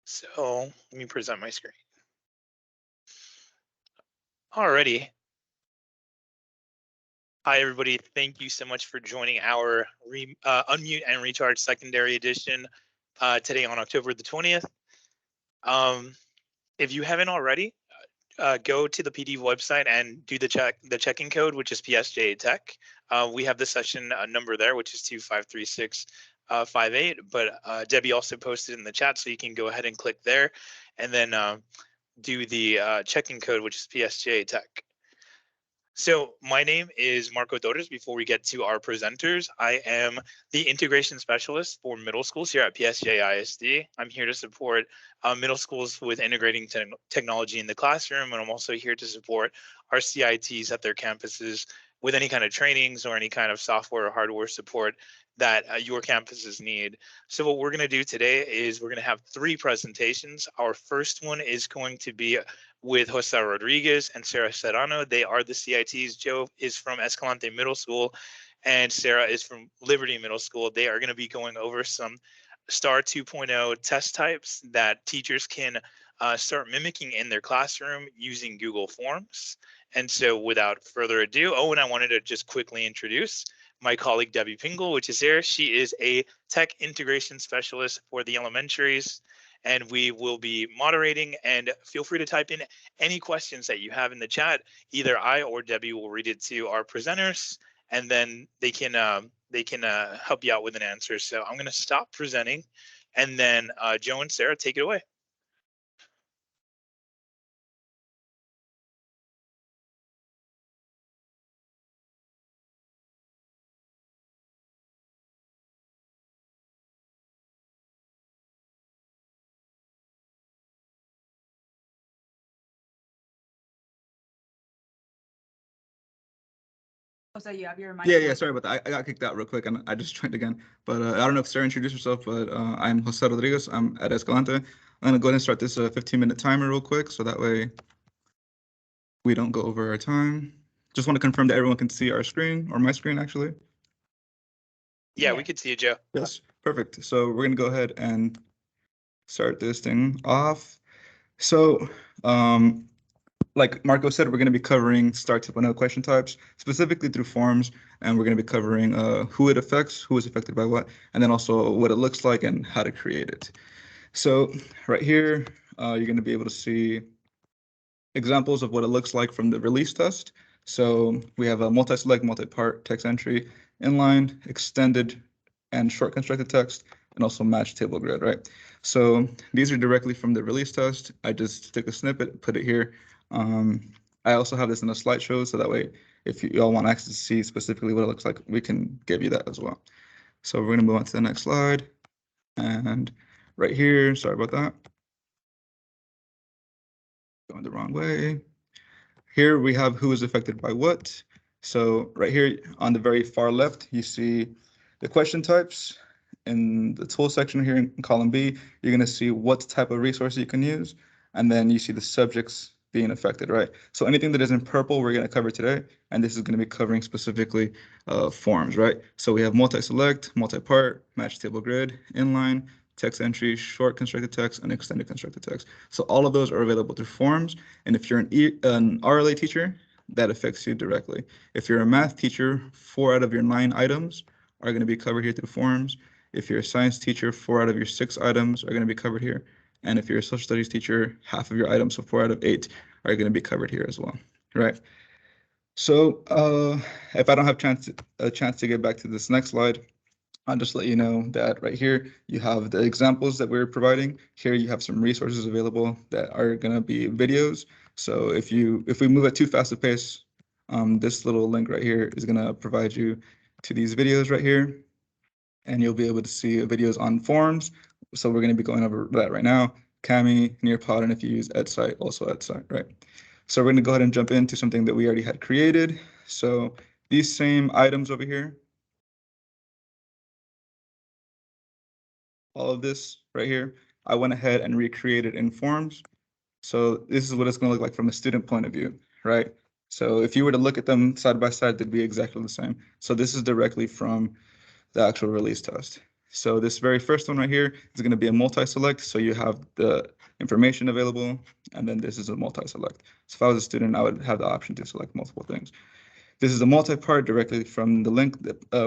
So let me present my screen. Alrighty. Hi, everybody. Thank you so much for joining our Unmute and Recharge Secondary Edition today on October the 20th. If you haven't already, go to the PD website and do the check-in code, which is PSJA Tech. We have the session number there, which is 253658. But Debbie also posted in the chat, so you can go ahead and click there, and then do the check-in code, which is PSJA Tech. So my name is Marco Torres. Before we get to our presenters, I am the integration specialist for middle schools here at PSJA ISD. I'm here to support middle schools with integrating technology in the classroom, and I'm also here to support our CITs at their campuses with any kind of trainings or any kind of software or hardware support that your campuses need. So what we're going to do today is we're going to have 3 presentations. Our first one is going to be with Jose Rodriguez and Sarah Serrano. They are the CITs. Joe is from Escalante Middle School and Sarah is from Liberty Middle School. They are going to be going over some STAAR 2.0 test types that teachers can start mimicking in their classroom using Google Forms. And so without further ado, and I wanted to just quickly introduce my colleague Debbie Pingle, which is here. She is a tech integration specialist for the elementaries, and we will be moderating, and feel free to type in any questions that you have in the chat. Either I or Debbie will read it to our presenters, and then they can help you out with an answer. So I'm going to stop presenting, and then Joe and Sarah, take it away. So you have your mic. Yeah, sorry about that. I got kicked out real quick and I just joined again. But I don't know if Sarah introduced herself, but I'm Jose Rodriguez. I'm at Escalante. I'm going to go ahead and start this 15-minute timer real quick, so that way we don't go over our time. Just want to confirm that everyone can see our screen, or my screen, actually. Yeah, we could see you, Joe. Yes, perfect. So we're going to go ahead and start this thing off. So, like Marco said, we're going to be covering STAAR 2.0 question types, specifically through forms, and we're going to be covering who it affects, who is affected by what, and then also what it looks like and how to create it. So right here, you're going to be able to see examples of what it looks like from the release test. So we have a multi-select, multi-part text entry, inline, extended, and short constructed text, and also match table grid, right? So these are directly from the release test. I just took a snippet, put it here. I also have this in a slideshow, so that way, if you all want access to see specifically what it looks like, we can give you that as well. So we're going to move on to the next slide. And right here, sorry about that. Going the wrong way. Here we have who is affected by what. So right here on the very far left, you see the question types. In the tool section here in column B, you're going to see what type of resource you can use. And then you see the subjects being affected, right? So anything that is in purple, we're going to cover today. And this is going to be covering specifically forms, right? So we have multi-select, multi-part, match table grid, inline, text entry, short constructed text, and extended constructed text. So all of those are available through forms. And if you're an RLA teacher, that affects you directly. If you're a math teacher, 4 out of your 9 items are going to be covered here through forms. If you're a science teacher, 4 out of your 6 items are going to be covered here. And if you're a social studies teacher, half of your items, so 4 out of 8, are going to be covered here as well, right? So if I don't have a chance to get back to this next slide, I'll just let you know that right here, you have the examples that we're providing. Here you have some resources available that are going to be videos. So if we move at too fast a pace, this little link right here is going to provide you to these videos right here. And you'll be able to see videos on forms. So we're going to be going over that right now. Kami, Nearpod, and if you use EdSite, also EdSite, right? So we're going to go ahead and jump into something that we already had created. So these same items over here, all of this right here, I went ahead and recreated in forms. So this is what it's going to look like from a student point of view, right? So if you were to look at them side by side, they'd be exactly the same. So this is directly from the actual release test. So this very first one right here is going to be a multi-select. So you have the information available, and then this is a multi-select. So if I was a student, I would have the option to select multiple things. This is a multi-part directly from the link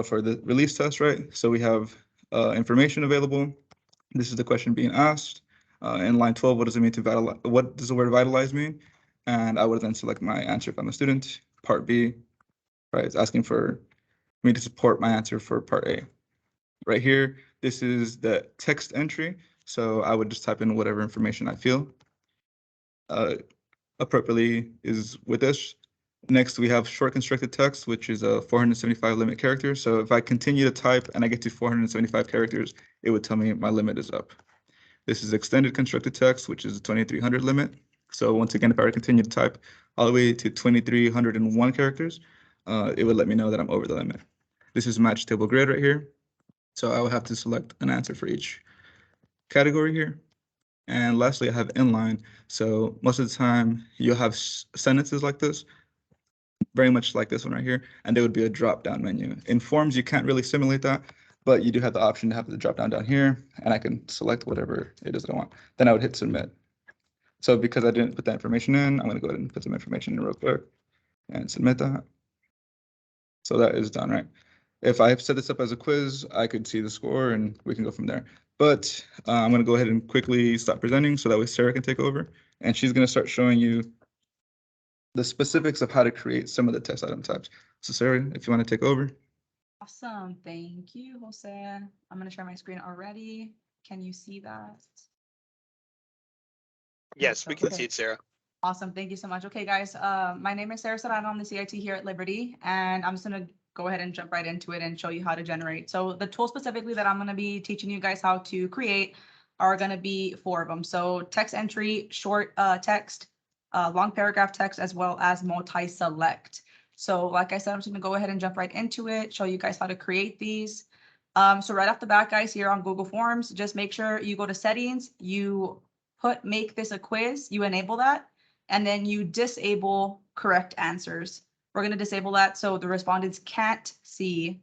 for the release test, right? So we have information available. This is the question being asked. In line 12, what does it mean to vitalize? What does the word vitalize mean? And I would then select my answer if I'm a student. Part B, right? It's asking for me to support my answer for part A. Right here, this is the text entry. So I would just type in whatever information I feel appropriately is with this. Next, we have short constructed text, which is a 475 limit characters. So if I continue to type and I get to 475 characters, it would tell me my limit is up. This is extended constructed text, which is a 2300 limit. So once again, if I were to continue to type all the way to 2301 characters, it would let me know that I'm over the limit. This is match table grid right here. So I would have to select an answer for each category here. And lastly, I have inline. So most of the time you'll have sentences like this, very much like this one right here, and there would be a drop-down menu. In forms, you can't really simulate that, but you do have the option to have the drop-down down here, and I can select whatever it is that I want. Then I would hit submit. So because I didn't put that information in, I'm going to go ahead and put some information in real quick and submit that. So that is done, right? If I set this up as a quiz, I could see the score and we can go from there. But I'm going to go ahead and quickly stop presenting so that way Sarah can take over. And she's going to start showing you the specifics of how to create some of the test item types. So Sarah, if you want to take over. Awesome. Thank you, Jose. I'm going to share my screen already. Can you see that? Yes, we can Okay. see it, Sarah. Awesome. Thank you so much. Okay, guys. My name is Sarah Serrano. I'm the CIT here at Liberty, and I'm just going to go ahead and jump right into it and show you how to generate. So the tool specifically that I'm going to be teaching you guys how to create are going to be 4 of them. So text entry, short text, long paragraph text, as well as multi-select. So like I said, I'm just going to go ahead and jump right into it, show you guys how to create these. So right off the bat, guys, here on Google Forms, just make sure you go to settings, you make this a quiz, you enable that, and then you disable correct answers. We're going to disable that so the respondents can't see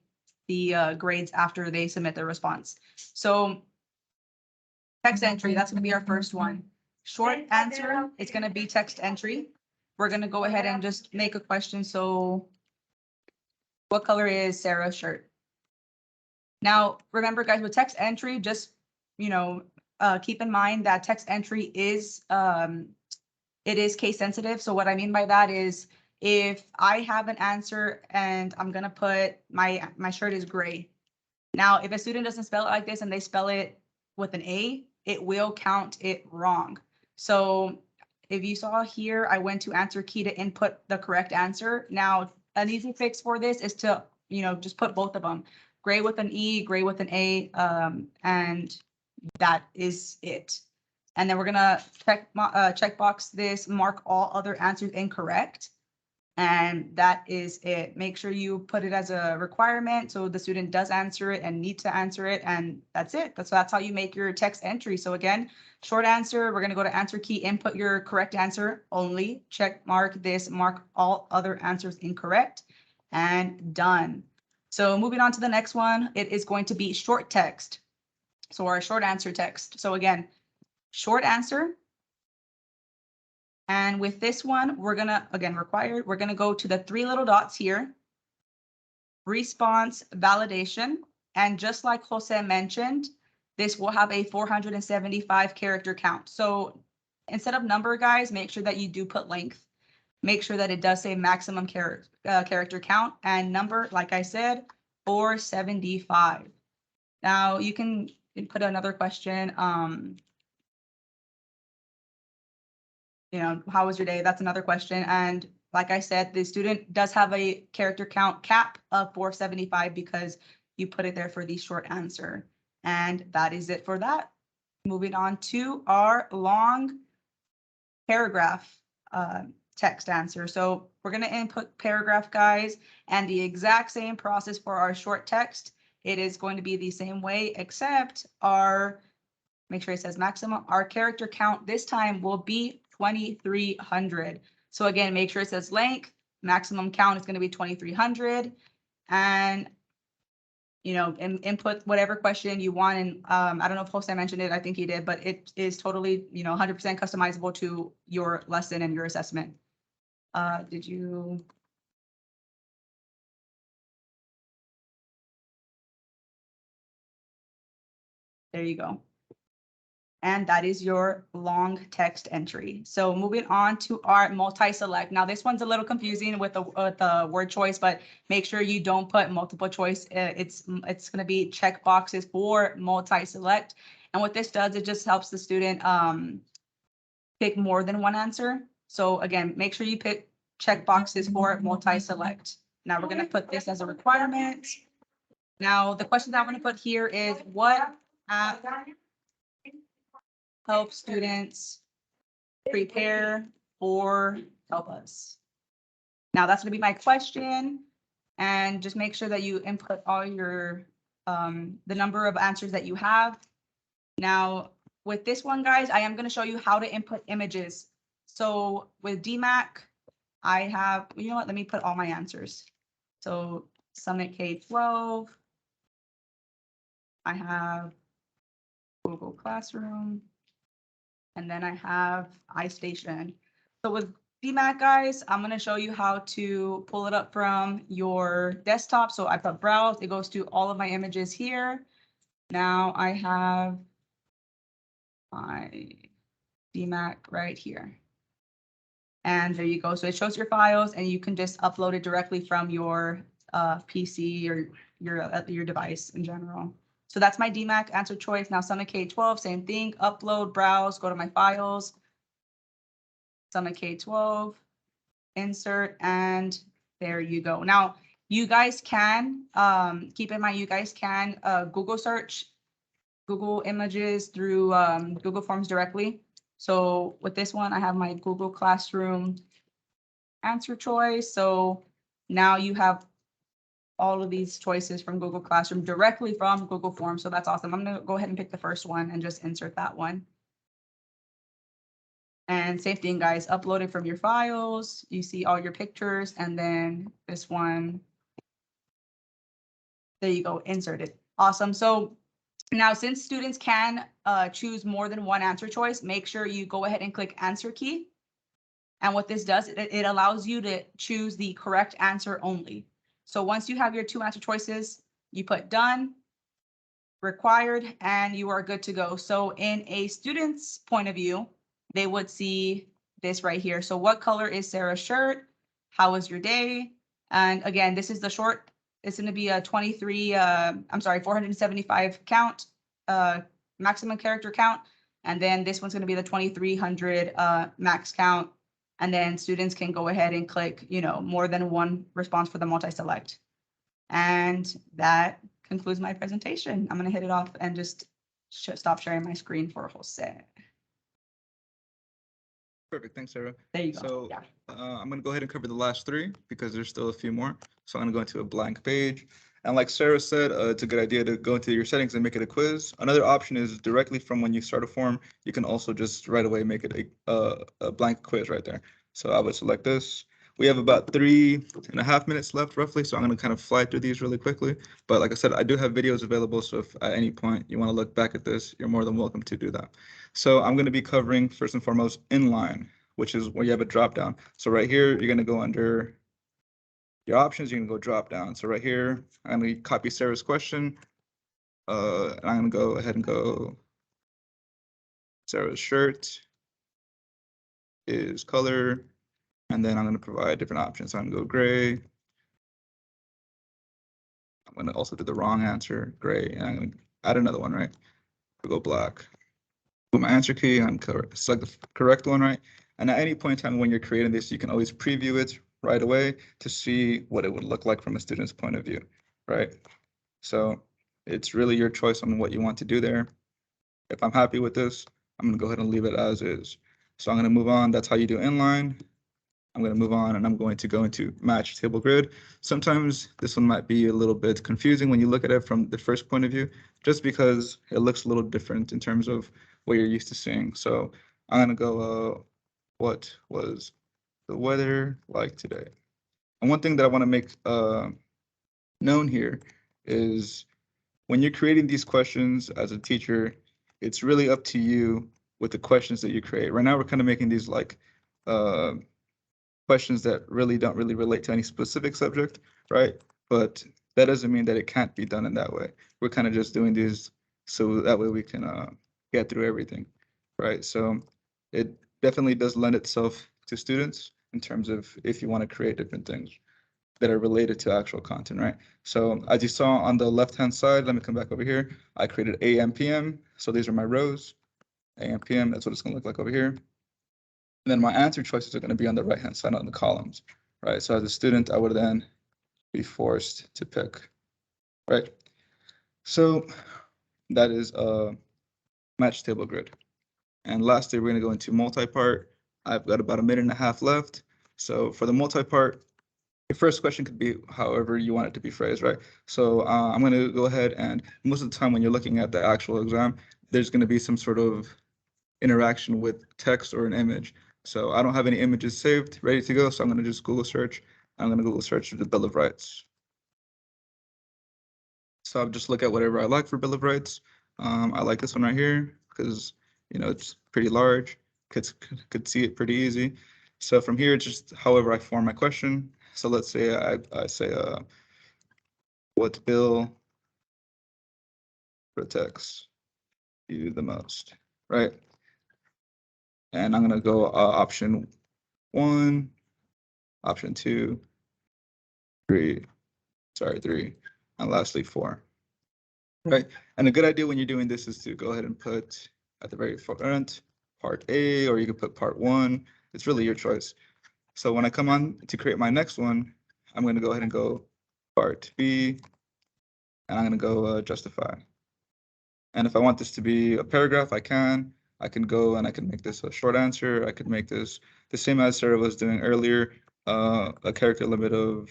the grades after they submit their response. So text entry, that's going to be our first one. Short answer, it's going to be text entry. We're going to go ahead and just make a question. So what color is Sarah's shirt? Now, remember, guys, with text entry, just, keep in mind that text entry is, it is case sensitive. So what I mean by that is if I have an answer and I'm going to put my shirt is gray. Now, if a student doesn't spell it like this and they spell it with an A, it will count it wrong. So if you saw here, I went to answer key to input the correct answer. Now, an easy fix for this is to, just put both of them. Gray with an E, gray with an A, and that is it. And then we're gonna checkbox this, mark all other answers incorrect. And that is it. Make sure you put it as a requirement so the student does answer it and need to answer it. And that's it. That's how you make your text entry. So again, short answer, we're gonna go to answer key, input your correct answer only, check mark this, mark all other answers incorrect, and done. So moving on to the next one, it is going to be short text. So our short answer text. So again, short answer. And with this one, we're gonna, again, required, we're gonna go to the 3 little dots here. Response validation. And just like Jose mentioned, this will have a 475 character count. So instead of number, guys, make sure that you do put length. Make sure that it does say maximum character count, and number, like I said, 475. Now you can put another question. How was your day? That's another question. And like I said, the student does have a character count cap of 475 because you put it there for the short answer. And that is it for that. Moving on to our long paragraph text answer. So we're going to input paragraph, guys, and the exact same process for our short text. It is going to be the same way, except make sure it says maximum, our character count this time will be 2,300. So again, make sure it says length, maximum count is going to be 2,300. And input whatever question you want. And I don't know if Jose mentioned it, I think he did, but it is totally, 100% customizable to your lesson and your assessment. Did you? There you go. And that is your long text entry. So moving on to our multi-select. Now this one's a little confusing with the word choice, but make sure you don't put multiple choice. It's going to be check boxes for multi-select. And what this does, it just helps the student pick more than one answer. So again, make sure you pick check boxes for multi-select. Now we're going to put this as a requirement. Now the question that I'm going to put here is what app help students prepare or help us? Now that's going to be my question, and just make sure that you input all your the number of answers that you have. Now with this one, guys, I am going to show you how to input images. So with DMAC, I have, you know what, let me put all my answers. So Summit K-12, I have Google Classroom, and then I have iStation. So with DMAC, guys, I'm going to show you how to pull it up from your desktop. So I put browse, it goes to all of my images here. Now I have my DMAC right here. And there you go. So it shows your files and you can just upload it directly from your PC or your device in general. So that's my DMAC answer choice. Now Summit K-12, same thing, upload, browse, go to my files, Summit K-12, insert, and there you go. Now you guys can, keep in mind, you guys can Google search, Google images through Google Forms directly. So with this one, I have my Google Classroom answer choice. So now you have all of these choices from Google Classroom directly from Google Forms. So that's awesome. I'm going to go ahead and pick the first one and just insert that one. And same thing, guys, upload it from your files. You see all your pictures, and then this one. There you go, insert it. Awesome. So now since students can choose more than one answer choice, make sure you go ahead and click answer key. And what this does, it allows you to choose the correct answer only. So once you have your two answer choices, you put done, required, and you are good to go. So in a student's point of view, they would see this right here. So what color is Sarah's shirt? How was your day? And again, this is the short. It's going to be a 475 count, maximum character count. And then this one's going to be the 2300 max count. And then students can go ahead and click, more than one response for the multi-select. And that concludes my presentation. I'm going to hit it off and just stop sharing my screen for a whole set. Perfect. Thanks, Sarah. There you go. So yeah. I'm going to go ahead and cover the last three because there's still a few more. So I'm going to go into a blank page. And like Sarah said, it's a good idea to go into your settings and make it a quiz. Another option is directly from when you start a form, you can also just right away make it a blank quiz right there. So I would select this. We have about 3.5 minutes left roughly, so I'm going to kind of fly through these really quickly. But like I said, I do have videos available, so if at any point you want to look back at this, you're more than welcome to do that. So I'm going to be covering first and foremost inline, which is where you have a drop down. So right here, you're going to go under your options, you can go drop down. So right here, I'm going to copy Sarah's question. And I'm going to go ahead and go Sarah's shirt is color. And then I'm going to provide different options. So I'm going to go gray. I'm going to also do the wrong answer, gray. And I'm going to add another one, right? I'll go black. Put my answer key, I'm select the correct one, right? And at any point in time when you're creating this, you can always preview it right away to see what it would look like from a student's point of view, right? So it's really your choice on what you want to do there. If I'm happy with this, I'm going to go ahead and leave it as is. So I'm going to move on. That's how you do inline. I'm going to move on and I'm going to go into match table grid. Sometimes this one might be a little bit confusing when you look at it from the first point of view, just because it looks a little different in terms of what you're used to seeing. So I'm going to go, what was the weather like today? And one thing that I want to make known here is when you're creating these questions as a teacher, it's really up to you with the questions that you create. Right now, we're kind of making these like questions that really don't really relate to any specific subject, right? But that doesn't mean that it can't be done in that way. We're kind of just doing these so that way we can get through everything, right? So it definitely does lend itself to students in terms of if you want to create different things that are related to actual content, right? So as you saw on the left-hand side, let me come back over here. I created AM, PM. So these are my rows, AM, PM. That's what it's gonna look like over here. And then my answer choices are gonna be on the right-hand side on the columns, right? So as a student, I would then be forced to pick, right? So that is a match table grid. And lastly, we're gonna go into multi-part. I've got about a minute and a half left. So for the multi-part, your first question could be however you want it to be phrased, right? So I'm going to go ahead, and most of the time when you're looking at the actual exam, there's going to be some sort of interaction with text or an image. So I don't have any images saved, ready to go. So I'm going to just Google search. I'm going to Google search the Bill of Rights. So I'll just look at whatever I like for Bill of Rights. I like this one right here because, you know, it's pretty large. Kids could see it pretty easy. So from here, it's just however I form my question. So let's say I say, what bill protects you the most, right? And I'm gonna go option 1, option 2, 3, and lastly 4, right? And a good idea when you're doing this is to go ahead and put at the very front part A, or you can put part 1. It's really your choice. So when I come on to create my next one, I'm going to go ahead and go part B, and I'm going to go justify. And if I want this to be a paragraph, I can go and I can make this a short answer. I could make this the same as Sarah was doing earlier, a character limit of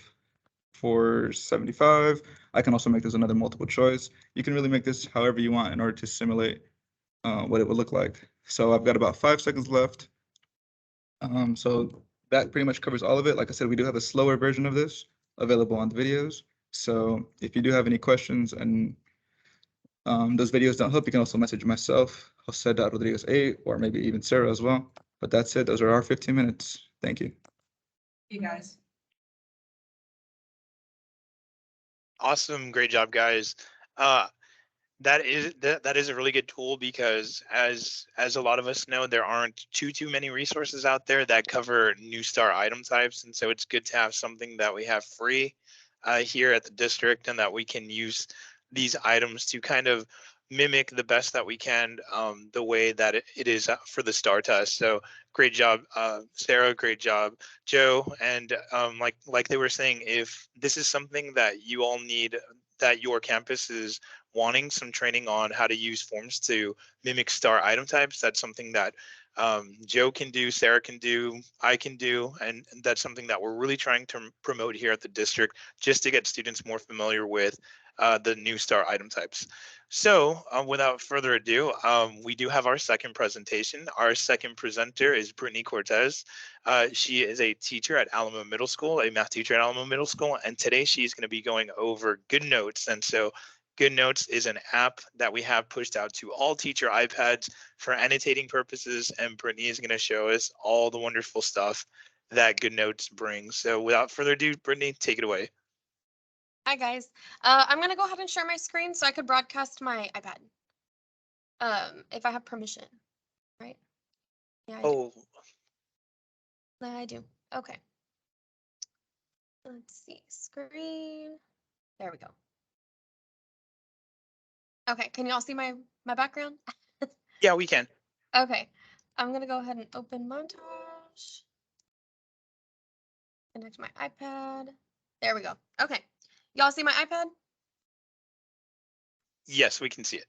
475. I can also make this another multiple choice. You can really make this however you want in order to simulate what it would look like. So I've got about 5 seconds left. So that pretty much covers all of it. Like I said, we do have a slower version of this available on the videos. So if you do have any questions and those videos don't help, you can also message myself, Jose.Rodriguez8, or maybe even Sarah as well. But that's it. Those are our 15 minutes. Thank you. You guys. Awesome. Great job, guys. That is a really good tool because as a lot of us know, there aren't too many resources out there that cover new STAAR item types. And so it's good to have something that we have free here at the district, and that we can use these items to kind of mimic the best that we can the way that it is for the STAAR test. So great job, Sarah, great job, Joe. And like they were saying, if this is something that you all need, that your campus is wanting some training on how to use forms to mimic STAAR item types, that's something that Joe can do, Sarah can do, I can do, and that's something that we're really trying to promote here at the district, just to get students more familiar with the new STAAR item types. So without further ado, we do have our second presentation. Our second presenter is Brittany Cortez. She is a teacher at Alamo Middle School, a math teacher at Alamo Middle School, and today she's going to be going over Goodnotes. And so Goodnotes is an app that we have pushed out to all teacher iPads for annotating purposes, and Brittany is going to show us all the wonderful stuff that Goodnotes brings. So without further ado, Brittany, take it away. Hi guys, I'm gonna go ahead and share my screen so I could broadcast my iPad. If I have permission, right? Yeah, I do. Okay. Let's see, screen. There we go. Okay, can you all see my background? Yeah, we can. Okay, I'm gonna go ahead and open montage. Connect my iPad. There we go. Okay, y'all see my iPad? Yes, we can see it.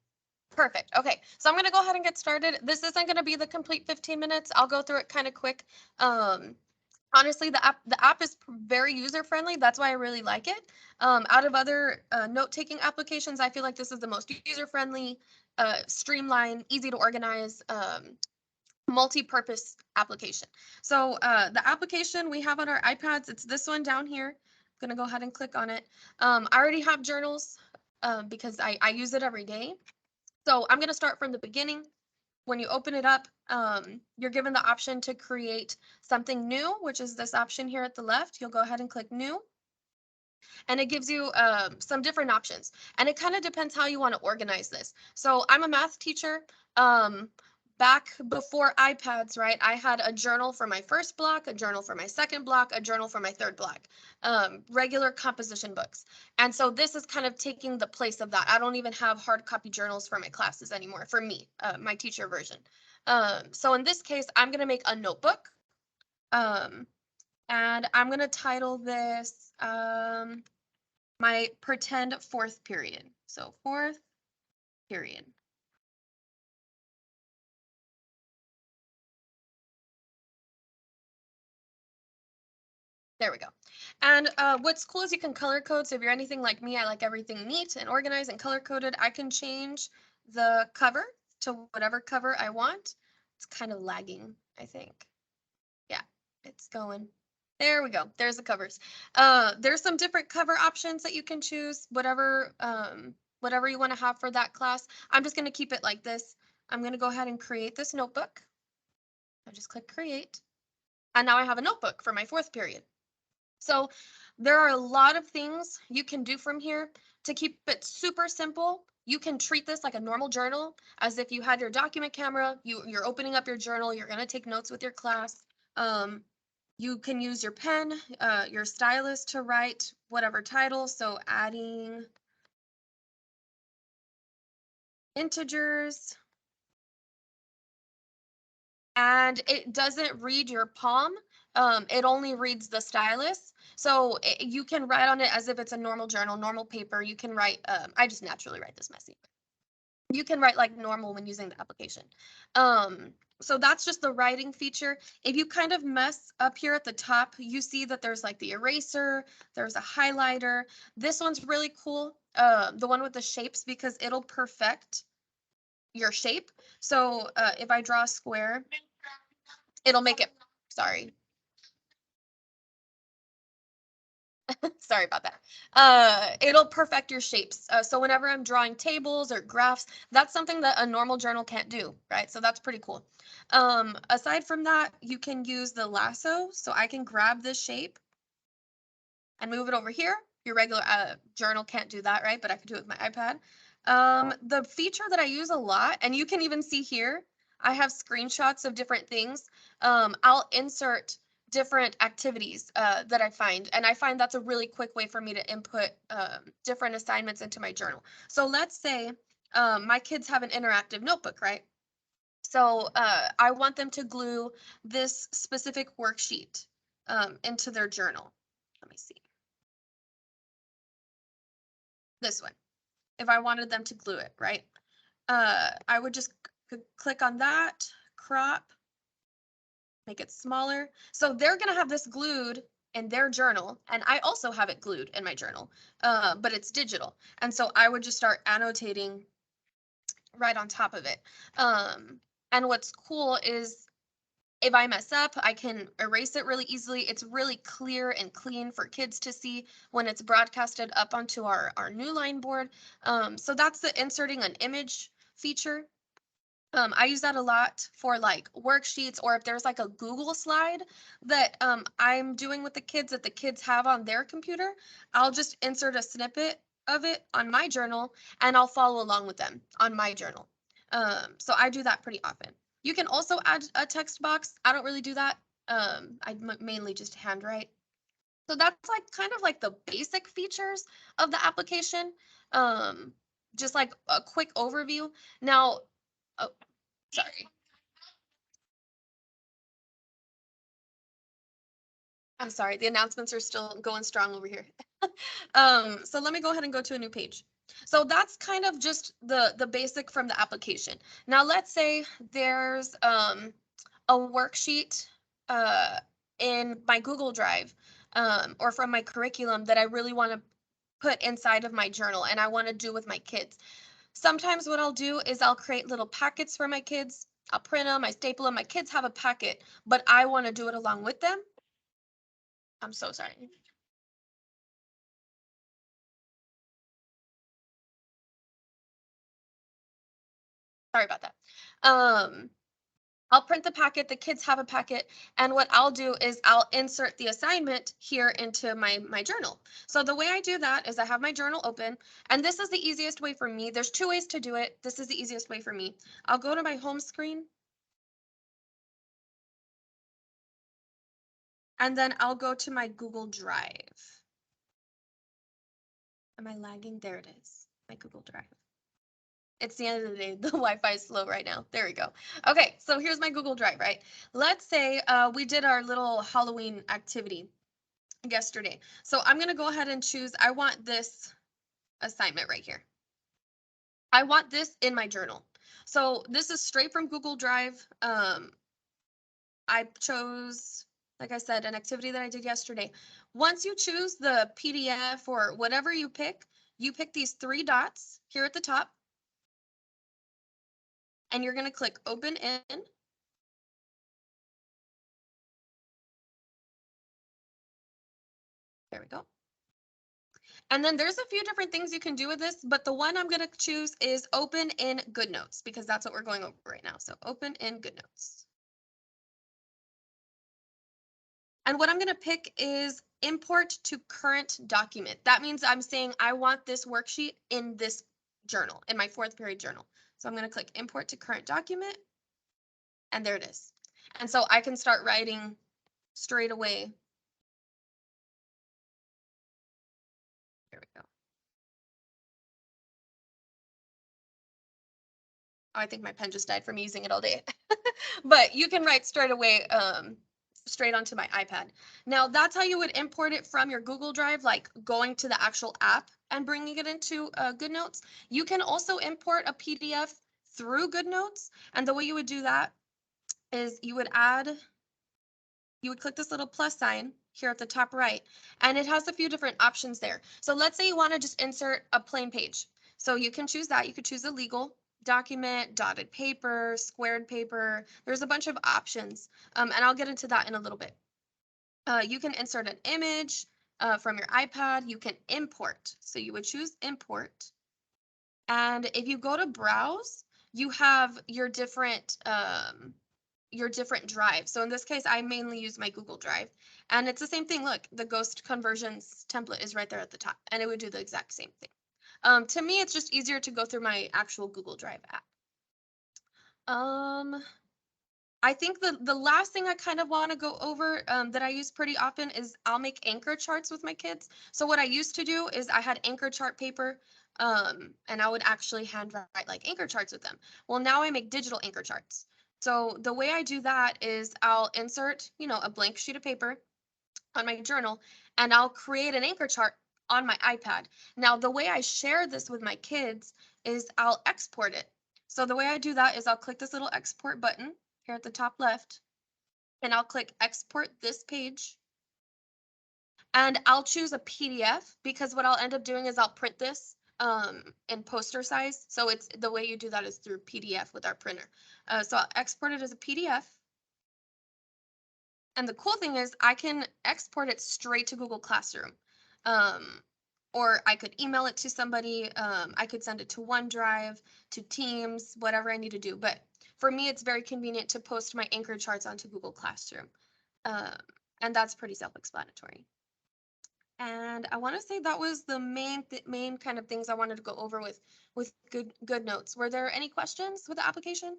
Perfect. Okay, so I'm gonna go ahead and get started. This isn't gonna be the complete 15 minutes. I'll go through it kind of quick. Honestly, the app is very user friendly. That's why I really like it. Out of other note-taking applications, I feel like this is the most user friendly, streamlined, easy to organize, multi-purpose application. So the application we have on our iPads, it's this one down here. I'm gonna go ahead and click on it. I already have journals because I use it every day. So I'm going to start from the beginning. When you open it up, you're given the option to create something new, which is this option here at the left. You'll go ahead and click new. And it gives you some different options. And it kind of depends how you want to organize this. So I'm a math teacher. Back before iPads, right, I had a journal for my first block, a journal for my second block, a journal for my third block, regular composition books. And so this is kind of taking the place of that. I don't even have hard copy journals for my classes anymore, for me, my teacher version. So in this case, I'm going to make a notebook. And I'm going to title this my pretend fourth period. So fourth period. There we go. And what's cool is you can color code. So if you're anything like me, I like everything neat and organized and color coded. I can change the cover to whatever cover I want. It's kind of lagging, I think. Yeah, it's going. There we go. There's the covers. There's some different cover options that you can choose, whatever you want to have for that class. I'm just going to keep it like this. I'm going to go ahead and create this notebook. I just click create. And now I have a notebook for my fourth period. So there are a lot of things you can do from here to keep it super simple. You can treat this like a normal journal, as if you had your document camera, you're opening up your journal, you're going to take notes with your class. You can use your pen, your stylus to write whatever title. So adding integers. And it doesn't read your palm. It only reads the stylus. So you can write on it as if it's a normal journal, normal paper. You can write, I just naturally write this messy. You can write like normal when using the application. So that's just the writing feature. If you kind of mess up here at the top, you see that there's like the eraser, there's a highlighter. This one's really cool, the one with the shapes, because it'll perfect your shape. So if I draw a square, it'll make it, sorry. Sorry about that. It'll perfect your shapes. So whenever I'm drawing tables or graphs, that's something that a normal journal can't do, right? So that's pretty cool. Aside from that, you can use the lasso. So I can grab this shape and move it over here. Your regular journal can't do that, right? But I can do it with my iPad. The feature that I use a lot, and you can even see here, I have screenshots of different things. I'll insert different activities that I find, and I find that's a really quick way for me to input different assignments into my journal. So let's say my kids have an interactive notebook, right? So I want them to glue this specific worksheet into their journal. Let me see. This one. If I wanted them to glue it, right? I would just click on that, crop, make it smaller. So they're going to have this glued in their journal, and I also have it glued in my journal, but it's digital. And so I would just start annotating right on top of it. And what's cool is if I mess up, I can erase it really easily. It's really clear and clean for kids to see when it's broadcasted up onto our new line board. So that's the inserting an image feature. I use that a lot for like worksheets, or if there's like a Google slide that I'm doing with the kids that the kids have on their computer, I'll just insert a snippet of it on my journal and I'll follow along with them on my journal. So I do that pretty often. You can also add a text box. I don't really do that. I mainly just handwrite. So that's like kind of like the basic features of the application. Just like a quick overview. Now, oh, sorry. I'm sorry, the announcements are still going strong over here. So let me go ahead and go to a new page. So that's kind of just the basic from the application. Now let's say there's a worksheet in my Google Drive or from my curriculum that I really want to put inside of my journal and I want to do with my kids. Sometimes what I'll do is I'll create little packets for my kids. I'll print them, I staple them. My kids have a packet, but I want to do it along with them. I'm so sorry. Sorry about that. I'll print the packet, the kids have a packet, and what I'll do is I'll insert the assignment here into my journal. So the way I do that is I have my journal open, and this is the easiest way for me. There's 2 ways to do it. This is the easiest way for me. I'll go to my home screen, and then I'll go to my Google Drive. Am I lagging? There it is, my Google Drive. It's the end of the day. The Wi-Fi is slow right now. There we go. Okay, so here's my Google Drive, right? Let's say we did our little Halloween activity yesterday. So I'm going to go ahead and choose, I want this assignment right here. I want this in my journal. So this is straight from Google Drive. I chose, like I said, an activity that I did yesterday. Once you choose the PDF or whatever you pick these 3 dots here at the top. And you're going to click open in. There we go. And then there's a few different things you can do with this, but the one I'm going to choose is open in Goodnotes because that's what we're going over right now. So open in Goodnotes. And what I'm going to pick is import to current document. That means I'm saying I want this worksheet in this journal, in my 4th period journal. So I'm going to click import to current document. And there it is. And so I can start writing straight away. There we go. Oh, I think my pen just died from using it all day. But you can write straight away, straight onto my iPad. Now that's how you would import it from your Google Drive, like going to the actual app and bringing it into Goodnotes. You can also import a PDF through Goodnotes. And the way you would do that is you would click this little plus sign here at the top right, and it has a few different options there. So let's say you want to just insert a plain page. So you can choose that. You could choose a legal document, dotted paper, squared paper. There's a bunch of options, and I'll get into that in a little bit. You can insert an image from your iPad. You can import. So you would choose import. And if you go to browse, you have your different drives. So in this case, I mainly use my Google Drive, and it's the same thing. Look, the ghost conversions template is right there at the top, and it would do the exact same thing. To me, it's just easier to go through my actual Google Drive app. I think the last thing I kind of want to go over that I use pretty often is I'll make anchor charts with my kids. So what I used to do is I had anchor chart paper, and I would actually handwrite like anchor charts with them. Well, now I make digital anchor charts. So the way I do that is I'll insert, a blank sheet of paper on my journal, and I'll create an anchor chart on my iPad. Now, the way I share this with my kids is I'll export it. So the way I do that is I'll click this little export button here at the top left, and I'll click export this page. And I'll choose a PDF because what I'll end up doing is I'll print this in poster size. So it's the way you do that is through PDF with our printer. So I'll export it as a PDF. And the cool thing is I can export it straight to Google Classroom. Or I could email it to somebody. I could send it to OneDrive, to Teams, whatever I need to do. But for me, it's very convenient to post my anchor charts onto Google Classroom. And that's pretty self-explanatory. And I want to say that was the main kind of things I wanted to go over with Goodnotes. Were there any questions with the application?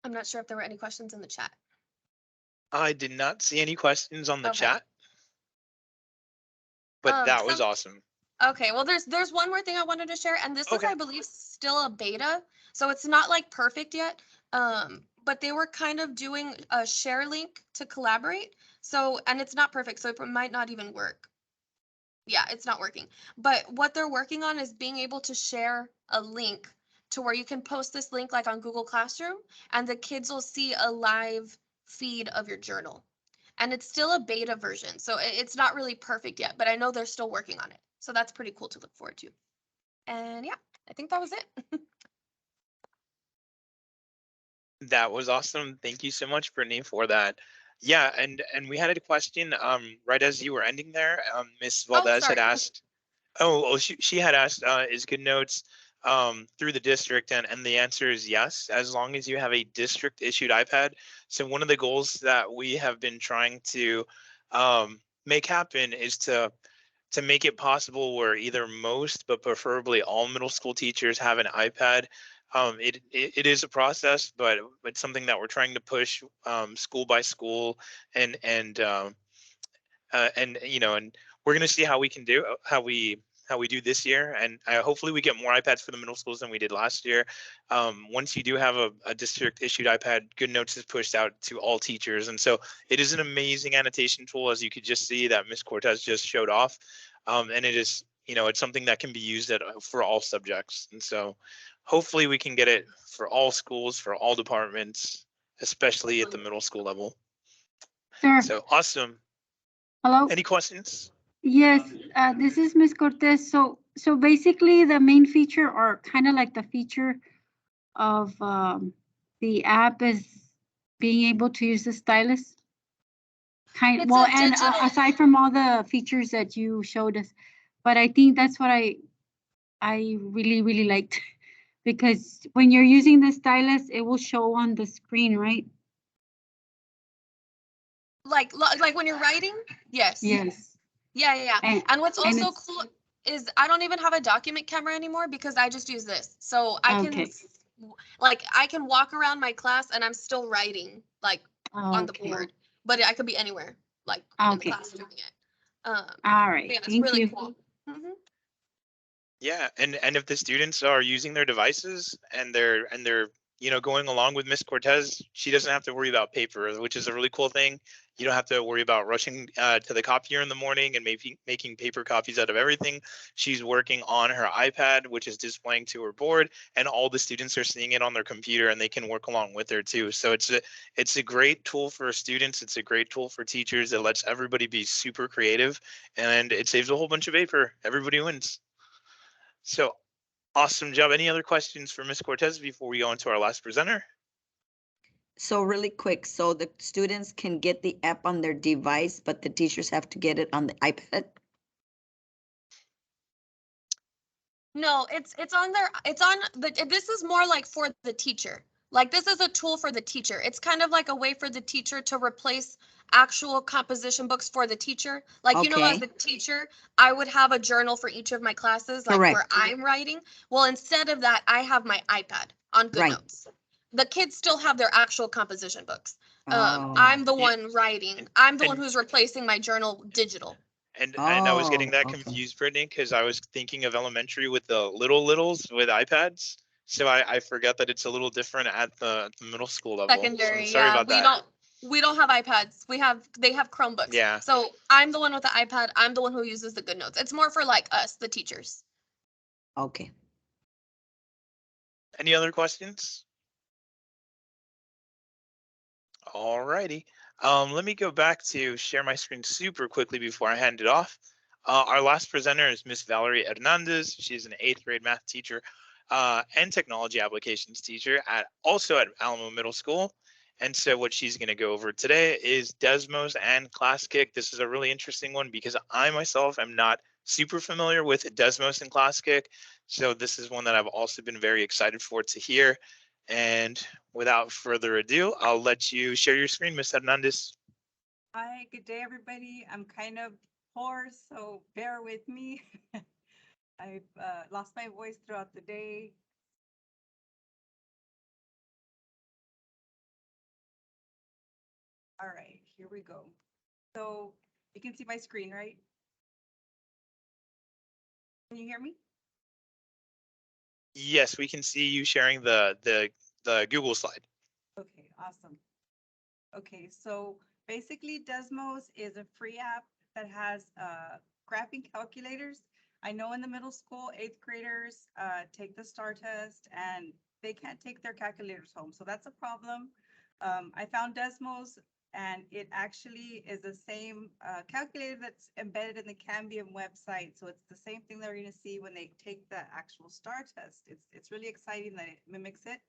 I'm not sure if there were any questions in the chat. I did not see any questions on the Okay. chat, but that was awesome. Okay, well, there's one more thing I wanted to share, and this is, I believe, still a beta, so it's not like perfect yet. But they were kind of doing a share link to collaborate. So, and it's not perfect, so it might not even work. Yeah, it's not working. But what they're working on is being able to share a link to where you can post this link like on Google Classroom, and the kids will see a live feed of your journal. And it's still a beta version, so it's not really perfect yet, but I know they're still working on it. So that's pretty cool to look forward to. And yeah, I think that was it. That was awesome. Thank you so much, Brittany, for that. Yeah, and we had a question right as you were ending there. Miss Valdez had asked. She had asked, is Goodnotes through the district? And the answer is yes, as long as you have a district issued iPad. So one of the goals that we have been trying to make happen is to make it possible where either most, but preferably all middle school teachers have an iPad. It is a process, but it's something that we're trying to push school by school, and you know, and we're going to see how we can do how we do this year, and hopefully we get more iPads for the middle schools than we did last year. Once you do have a district issued iPad, Goodnotes is pushed out to all teachers, and so it is an amazing annotation tool, as you could just see that Miss Cortez just showed off, and it is, you know, it's something that can be used for all subjects, and so hopefully we can get it for all schools, for all departments, especially at the middle school level. Sure. So awesome. Hello. Any questions? Yes, this is Miss Cortez. So basically, the main feature, or kind of like the feature of the app, is being able to use the stylus. It's Well, a and digital- aside from all the features that you showed us, but I think that's what I really liked, because when you're using the stylus, it will show on the screen, right? Like when you're writing? Yes. Yes. Yeah. And what's and also it's- cool is I don't even have a document camera anymore because I just use this. So I can Okay. I can walk around my class and I'm still writing like on the Okay. board, but I could be anywhere like in the Okay. class doing it. All right. Yeah, it's Thank really you. cool. Mhm. Yeah, and if the students are using their devices and they're you know, going along with Miss Cortez, she doesn't have to worry about paper, which is a really cool thing. You don't have to worry about rushing to the copier in the morning and making paper copies out of everything. She's working on her iPad, which is displaying to her board, and all the students are seeing it on their computer, and they can work along with her too. So it's a great tool for students. It's a great tool for teachers. It lets everybody be super creative, and it saves a whole bunch of paper. Everybody wins. So awesome job. Any other questions for Ms. Cortez before we go into our last presenter? So really quick, so the students can get the app on their device, but the teachers have to get it on the iPad? No, it's on this is more like for the teacher. Like this is a tool for the teacher. It's kind of like a way for the teacher to replace actual composition books for the teacher. Like, you know, as Okay. a teacher, I would have a journal for each of my classes, like where Correct. I'm writing. Well, instead of that, I have my iPad on Right. Goodnotes. The kids still have their actual composition books. Oh. I'm the Yeah. one writing. I'm the one And- who's replacing my journal digital. And I was getting that okay. confused, Brittany, because I was thinking of elementary with the littles with iPads. So I forgot that it's a little different at the middle school level. So Secondary, sorry yeah. about that. We don't have iPads. They have Chromebooks. Yeah. So I'm the one with the iPad. I'm the one who uses the Goodnotes. It's more for like us, the teachers. Okay. Any other questions? All righty. Let me go back to share my screen super quickly before I hand it off. Our last presenter is Miss Valerie Hernandez. She's an 8th grade math teacher and technology applications teacher also at Alamo Middle School. And so what she's going to go over today is DESMOS and Classkick. This is a really interesting one because I myself am not super familiar with DESMOS and Classkick. So this is one that I've also been very excited for to hear. And without further ado, I'll let you share your screen, Ms. Hernandez. Hi, good day, everybody. I'm kind of hoarse, so bear with me. I've lost my voice throughout the day. All right, here we go. So you can see my screen, right? Can you hear me? Yes, we can see you sharing the Google slide. Okay, awesome. Okay, so basically Desmos is a free app that has graphing calculators. I know in the middle school, 8th graders take the STAAR test and they can't take their calculators home. So that's a problem. I found Desmos and it actually is the same calculator that's embedded in the Cambium website. So it's the same thing they're going to see when they take the actual STAAR test. It's really exciting that it mimics it.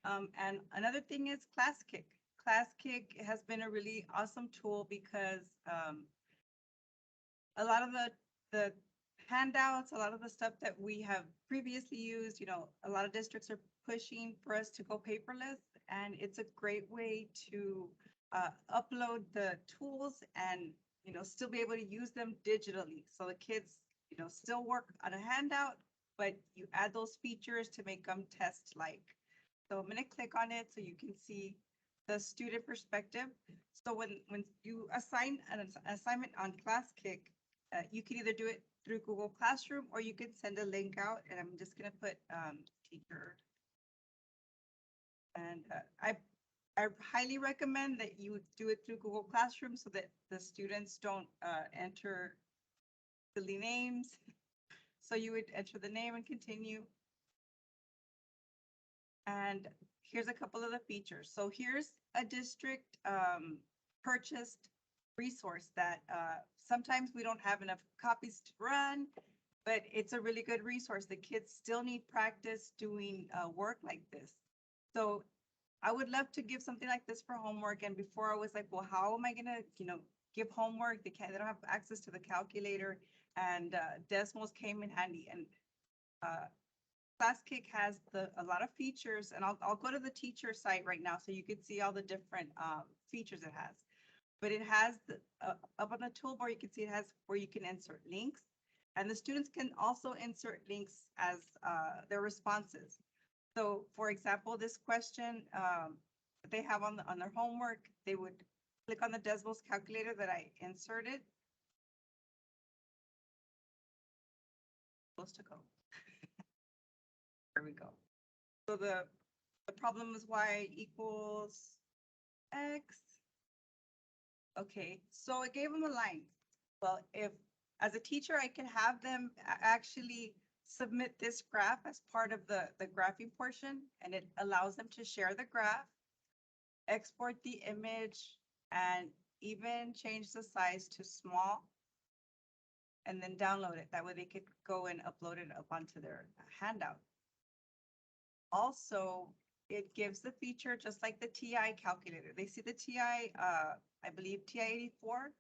And another thing is Classkick. Classkick has been a really awesome tool because a lot of the handouts, a lot of the stuff that we have previously used, a lot of districts are pushing for us to go paperless. And it's a great way to upload the tools and, still be able to use them digitally. So the kids, still work on a handout, but you add those features to make them test-like. So I'm going to click on it so you can see the student perspective. So when you assign an assignment on Classkick, you can either do it through Google Classroom or you can send a link out, and I'm just going to put teacher. And I highly recommend that you do it through Google Classroom so that the students don't enter silly names. So you would enter the name and continue. And here's a couple of the features. So here's a district purchased resource that sometimes we don't have enough copies to run, but it's a really good resource. The kids still need practice doing work like this. So I would love to give something like this for homework. And before I was like, well, how am I gonna, give homework? They don't have access to the calculator, and DESMOS came in handy. And Classkick has a lot of features, and I'll go to the teacher site right now so you can see all the different features it has. But it has up on the toolbar, you can see it has where you can insert links, and the students can also insert links as their responses. So for example, this question they have on their homework, they would click on the DESMOS calculator that I inserted. Supposed to go. There we go. So the problem is y equals x. Okay, so I gave them a line. Well, if as a teacher, I can have them actually submit this graph as part of the graphing portion, and it allows them to share the graph, export the image, and even change the size to small, and then download it. That way they could go and upload it up onto their handout. Also, it gives the feature just like the TI calculator. They see the TI, I believe TI 84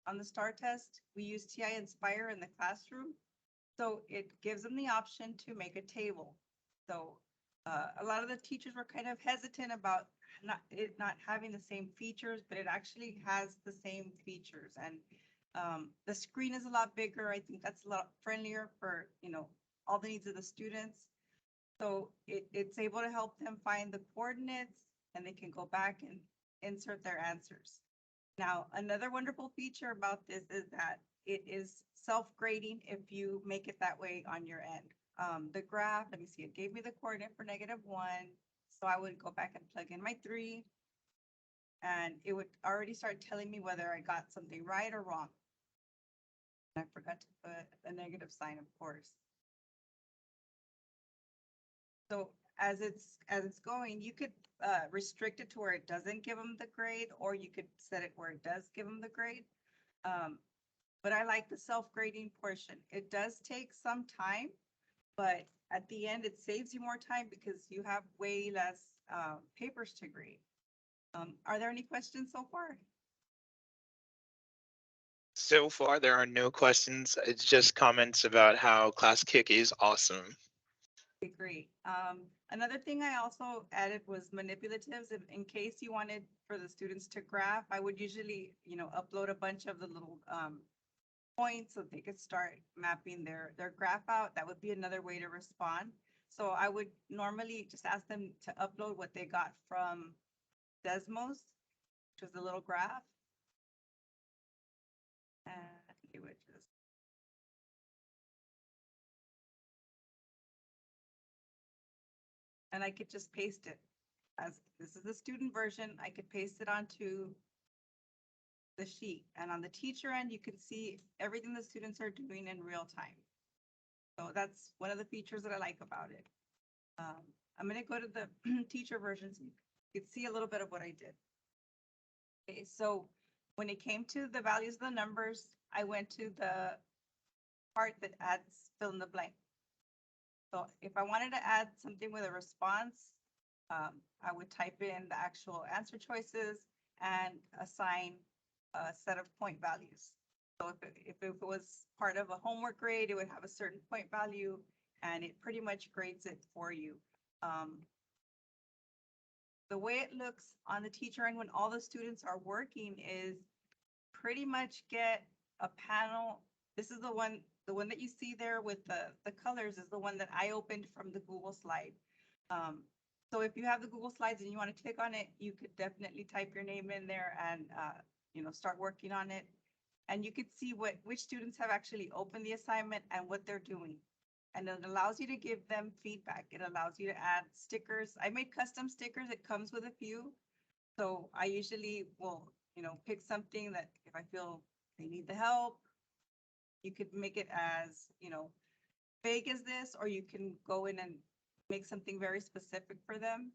on the STAAR test. We use TI Inspire in the classroom. So it gives them the option to make a table. So a lot of the teachers were kind of hesitant about not having the same features, but it actually has the same features. And the screen is a lot bigger. I think that's a lot friendlier for, all the needs of the students. So it's able to help them find the coordinates, and they can go back and insert their answers. Now, another wonderful feature about this is that it is self-grading if you make it that way on your end. The graph, let me see, it gave me the coordinate for -1. So I would go back and plug in my 3, and it would already start telling me whether I got something right or wrong. I forgot to put a negative sign, of course. So as it's going, you could restrict it to where it doesn't give them the grade, or you could set it where it does give them the grade. But I like the self-grading portion. It does take some time, but at the end, it saves you more time because you have way less papers to grade. Are there any questions so far? So far, there are no questions. It's just comments about how Classkick is awesome. Okay, great. Another thing I also added was manipulatives. In case you wanted for the students to graph, I would usually, upload a bunch of the little points so they could start mapping their graph out. That would be another way to respond. So I would normally just ask them to upload what they got from DESMOS, which was the little graph. And they would just. And I could just paste it. As this is the student version, I could paste it onto the sheet. And on the teacher end, you can see everything the students are doing in real time. So that's one of the features that I like about it. I'm going to go to the teacher version so you can see a little bit of what I did. Okay, so when it came to the values of the numbers, I went to the part that adds fill in the blank. So if I wanted to add something with a response, I would type in the actual answer choices and assign a set of point values. So if it was part of a homework grade, it would have a certain point value, and it pretty much grades it for you. The way it looks on the teacher end when all the students are working is pretty much get a panel. This is the one that you see there with the colors is the one that I opened from the Google slide. So if you have the Google Slides and you want to click on it, you could definitely type your name in there and, start working on it. And you could see which students have actually opened the assignment and what they're doing. And it allows you to give them feedback. It allows you to add stickers. I made custom stickers. It comes with a few. So I usually will, pick something that if I feel they need the help, you could make it as, vague as this, or you can go in and make something very specific for them.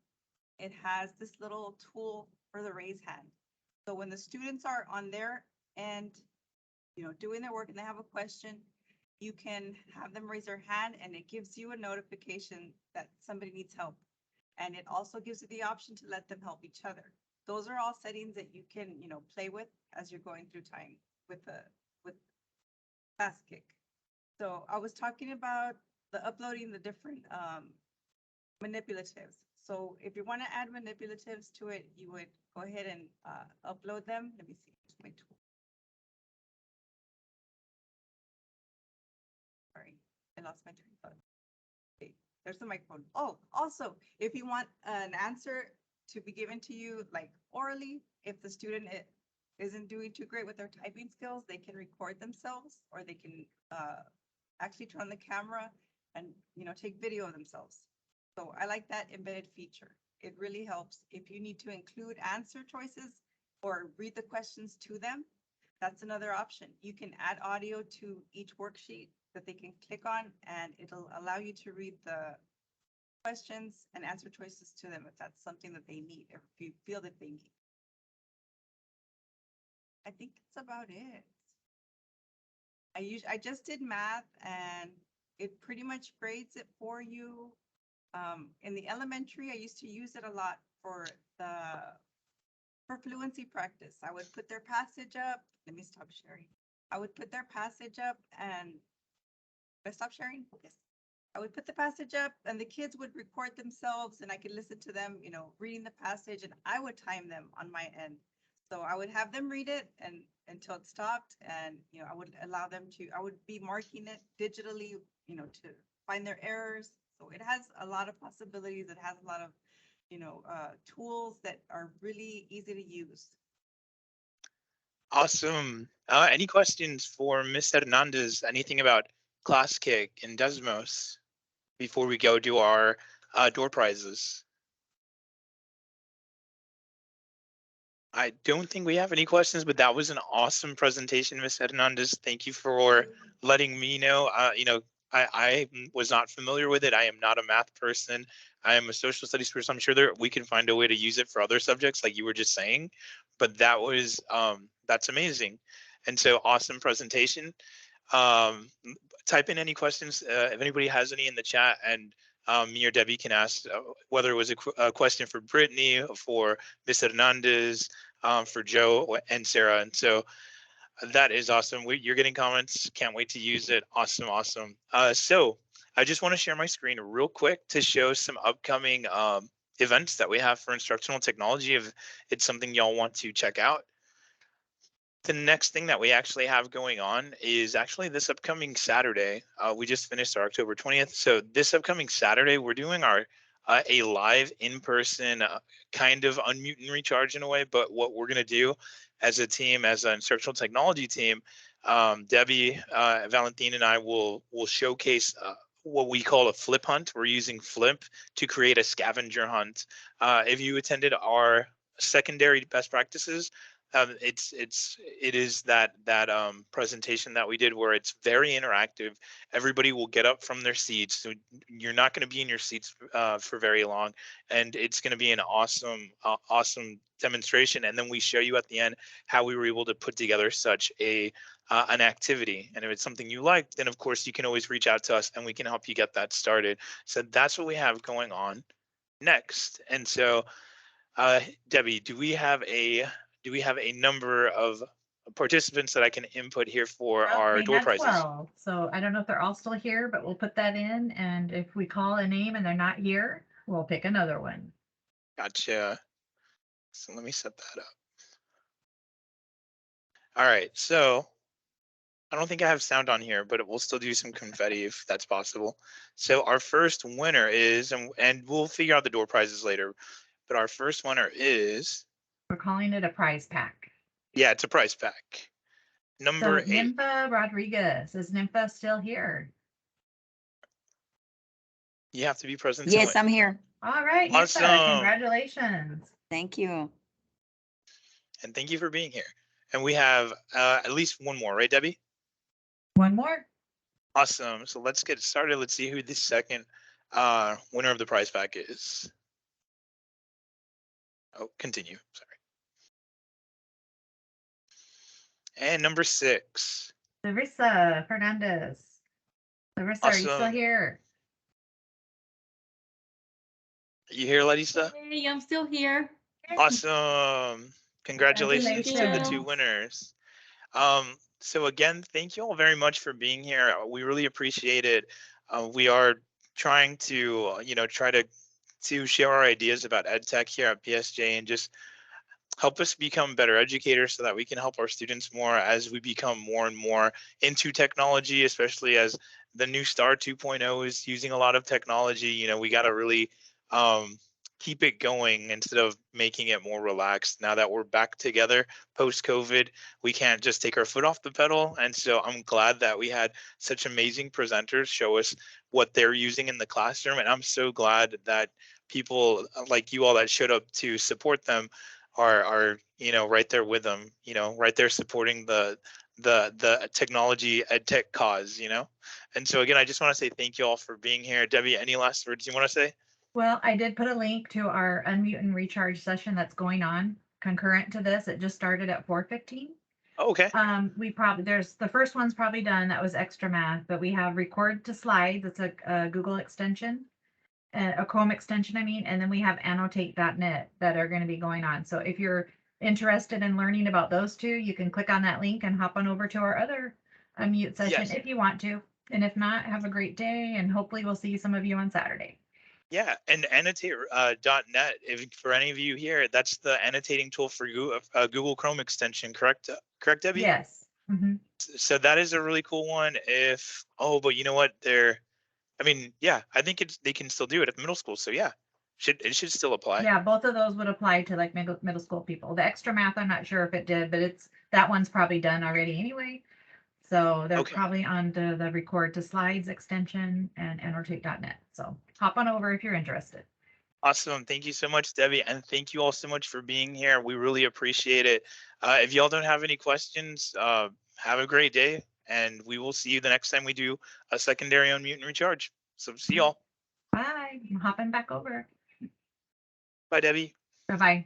It has this little tool for the raise hand. So when the students are on their end, doing their work and they have a question, you can have them raise their hand and it gives you a notification that somebody needs help. And it also gives you the option to let them help each other. Those are all settings that you can, play with as you're going through time with Classkick. So I was talking about the uploading the different manipulatives. So if you want to add manipulatives to it, you would go ahead and upload them. Let me see. Here's my tool. Sorry, I lost my train of thought. Okay, there's the microphone. Oh, also, if you want an answer to be given to you like orally, if the student isn't doing too great with their typing skills, they can record themselves, or they can actually turn on the camera and take video of themselves. So I like that embedded feature. It really helps. If you need to include answer choices or read the questions to them, that's another option. You can add audio to each worksheet that they can click on, and it'll allow you to read the questions and answer choices to them if that's something that they need, if you feel that they need. I think that's about it. I just did math and it pretty much grades it for you. In the elementary, I used to use it a lot for fluency practice. I would put their passage up. Let me stop sharing. I would put their passage up and did I stop sharing? Yes. I would put the passage up and the kids would record themselves and I could listen to them, reading the passage, and I would time them on my end. So I would have them read it and until it stopped, and I would allow them to, I would be marking it digitally, to find their errors. So it has a lot of possibilities. It has a lot of, tools that are really easy to use. Awesome. Any questions for Ms. Hernandez? Anything about Classkick and DESMOS before we go to our door prizes? I don't think we have any questions, but that was an awesome presentation, Ms. Hernandez. Thank you for letting me know. I was not familiar with it. I am not a math person. I am a social studies person. I'm sure we can find a way to use it for other subjects, like you were just saying. But that was that's amazing, and so awesome presentation. Type in any questions if anybody has any in the chat, and me or Debbie can ask whether it was a question for Brittany, for Ms. Hernandez, for Joe and Sarah. And so that is awesome. You're getting comments. Can't wait to use it. Awesome, awesome. So I just want to share my screen real quick to show some upcoming events that we have for instructional technology, if it's something y'all want to check out. The next thing that we actually have going on is actually this upcoming Saturday. We just finished our October 20th. So this upcoming Saturday, we're doing our a live in-person kind of unmute and recharge in a way. But what we're going to do as a team, as an instructional technology team, Debbie, Valentina, and I will showcase what we call a flip hunt. We're using Flip to create a scavenger hunt. If you attended our secondary best practices, it is that presentation that we did where it's very interactive. Everybody will get up from their seats, so you're not going to be in your seats for very long, and it's going to be an awesome demonstration. And then we show you at the end how we were able to put together such an activity. And if it's something you like, then of course you can always reach out to us and we can help you get that started. So that's what we have going on next. And so Debbie, do we have a number of participants that I can input here for Well, our we door had prizes. 12, so I don't know if they're all still here, but we'll put that in, and if we call a name and they're not here, we'll pick another one. Gotcha. So let me set that up. All right, so I don't think I have sound on here, but we'll still do some confetti if that's possible. So our first winner is, and we'll figure out the door prizes later, but our first winner is, We're calling it a prize pack. yeah, it's a prize pack. So Number 8. Nympha Rodriguez, is Nympha still here? You have to be present. to Yes, win. I'm here. All right, Awesome. Nympha, congratulations. Thank you. And thank you for being here. And we have at least one more, right, Debbie? One more. Awesome. So let's get started. Let's see who the second winner of the prize pack is. Oh, continue. Sorry. And number 6. Larissa Hernandez. Larissa, are you still Awesome. here? You here, Larissa? Hey, I'm still here. Awesome. Congratulations to the Congratulations. 2 winners. So again, thank you all very much for being here. We really appreciate it. We are trying to, try to share our ideas about ed tech here at PSJ and just help us become better educators so that we can help our students more as we become more and more into technology, especially as the new STAAR 2.0 is using a lot of technology. We got to really keep it going instead of making it more relaxed. Now that we're back together post-COVID, we can't just take our foot off the pedal. And so I'm glad that we had such amazing presenters show us what they're using in the classroom. And I'm so glad that people like you all that showed up to support them are right there with them, right there supporting the technology ed tech cause. And so again, I just want to say thank you all for being here. Debbie, any last words you want to say? Well, I did put a link to our unmute and recharge session that's going on concurrent to this. It just started at 4:15. Oh, okay. We probably, the first one's probably done. That was extra math, but we have record to slides. It's a Google extension, a Chrome extension, I mean, and then we have annotate.net that are going to be going on. So if you're interested in learning about those two, you can click on that link and hop on over to our other unmute session Yes. if you want to. And if not, have a great day, and hopefully we'll see some of you on Saturday. Yeah, and annotate.net, if for any of you here, that's the annotating tool for Google Chrome extension, correct? Correct, Debbie? Yes. Mm-hmm. So that is a really cool one. But you know what? I think they can still do it at the middle school. So yeah, it should still apply. Yeah, both of those would apply to like middle school people. The extra math, I'm not sure if it did, but that one's probably done already anyway. So they're Okay. probably on to the record to slides extension and annotate.net. So hop on over if you're interested. Awesome. Thank you so much, Debbie. And thank you all so much for being here. We really appreciate it. If y'all don't have any questions, have a great day. And we will see you the next time we do a secondary unmute and recharge. So see y'all. Bye. I'm hopping back over. Bye, Debbie. Bye-bye.